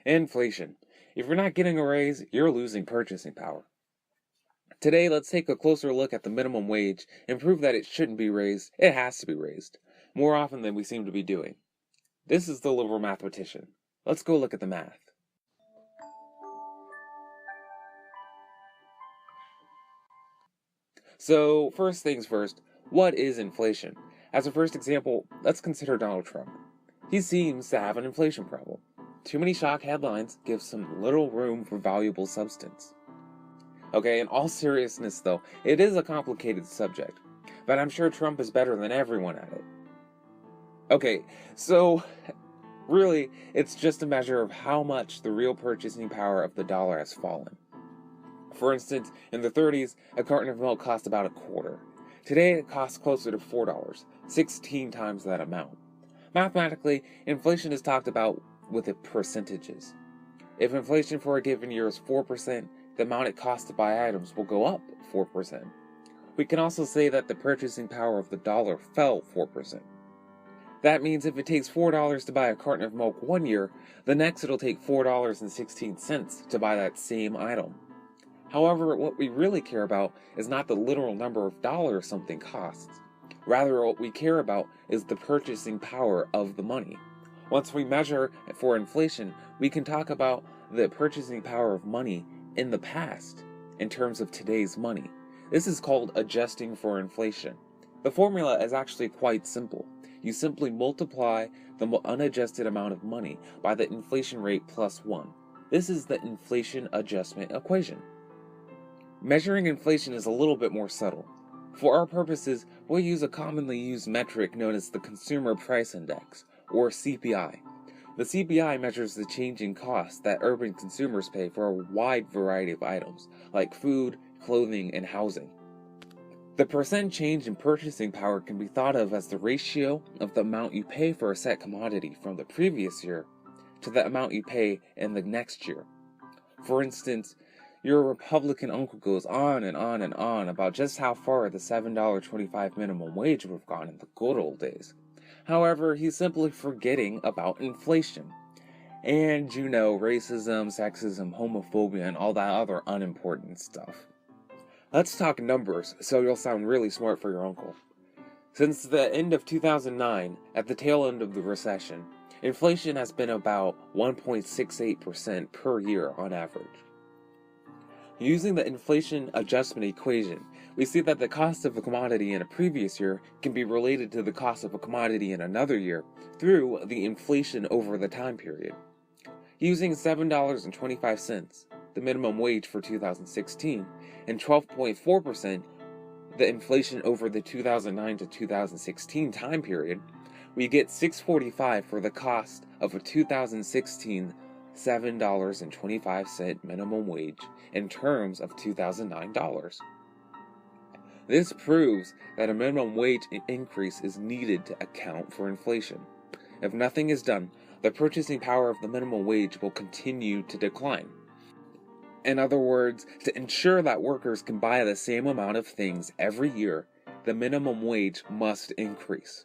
Inflation. If you're not getting a raise, you're losing purchasing power. Today, let's take a closer look at the minimum wage and prove that it shouldn't be raised. It has to be raised, more often than we seem to be doing. This is the Liberal Mathematician. Let's go look at the math. So, first things first, what is inflation? As a first example, let's consider Donald Trump. He seems to have an inflation problem. Too many shock headlines give some little room for valuable substance. Okay, in all seriousness though, it is a complicated subject, but I'm sure Trump is better than everyone at it. Okay, so really, it's just a measure of how much the real purchasing power of the dollar has fallen. For instance, in the 30s, a carton of milk cost about a quarter. Today it costs closer to $4, 16 times that amount. Mathematically, inflation is talked about with the percentages. If inflation for a given year is 4%, the amount it costs to buy items will go up 4%. We can also say that the purchasing power of the dollar fell 4%. That means if it takes $4 to buy a carton of milk one year, the next it'll take $4.16 to buy that same item. However, what we really care about is not the literal number of dollars something costs. Rather, what we care about is the purchasing power of the money. Once we measure for inflation, we can talk about the purchasing power of money in the past in terms of today's money. This is called adjusting for inflation. The formula is actually quite simple. You simply multiply the unadjusted amount of money by the inflation rate plus 1. This is the inflation adjustment equation. Measuring inflation is a little bit more subtle. For our purposes, we'll use a commonly used metric known as the Consumer Price Index, or CPI. The CPI measures the change in costs that urban consumers pay for a wide variety of items, like food, clothing, and housing. The percent change in purchasing power can be thought of as the ratio of the amount you pay for a set commodity from the previous year to the amount you pay in the next year. For instance, your Republican uncle goes on and on and on about just how far the $7.25 minimum wage would have gone in the good old days. However, he's simply forgetting about inflation. And racism, sexism, homophobia, and all that other unimportant stuff. Let's talk numbers, so you'll sound really smart for your uncle. Since the end of 2009, at the tail end of the recession, inflation has been about 1.68% per year on average. Using the inflation adjustment equation, we see that the cost of a commodity in a previous year can be related to the cost of a commodity in another year through the inflation over the time period. Using $7.25, the minimum wage for 2016, and 12.4%, the inflation over the 2009 to 2016 time period, we get $6.45 for the cost of a 2016 $7.25 minimum wage in terms of 2009 dollars. This proves that a minimum wage increase is needed to account for inflation. If nothing is done, the purchasing power of the minimum wage will continue to decline. In other words, to ensure that workers can buy the same amount of things every year, the minimum wage must increase.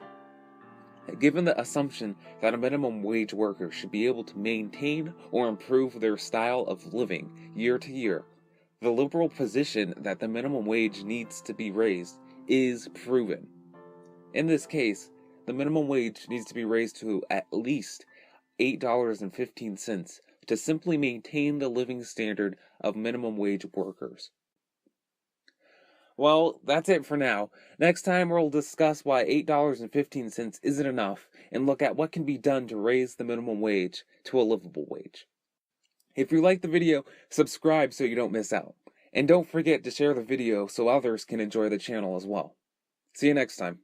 Given the assumption that a minimum wage worker should be able to maintain or improve their style of living year to year, the liberal position that the minimum wage needs to be raised is proven. In this case, the minimum wage needs to be raised to at least $8.15 to simply maintain the living standard of minimum wage workers. Well, that's it for now. Next time we'll discuss why $8.15 isn't enough and look at what can be done to raise the minimum wage to a livable wage. If you liked the video, subscribe so you don't miss out. And don't forget to share the video so others can enjoy the channel as well. See you next time.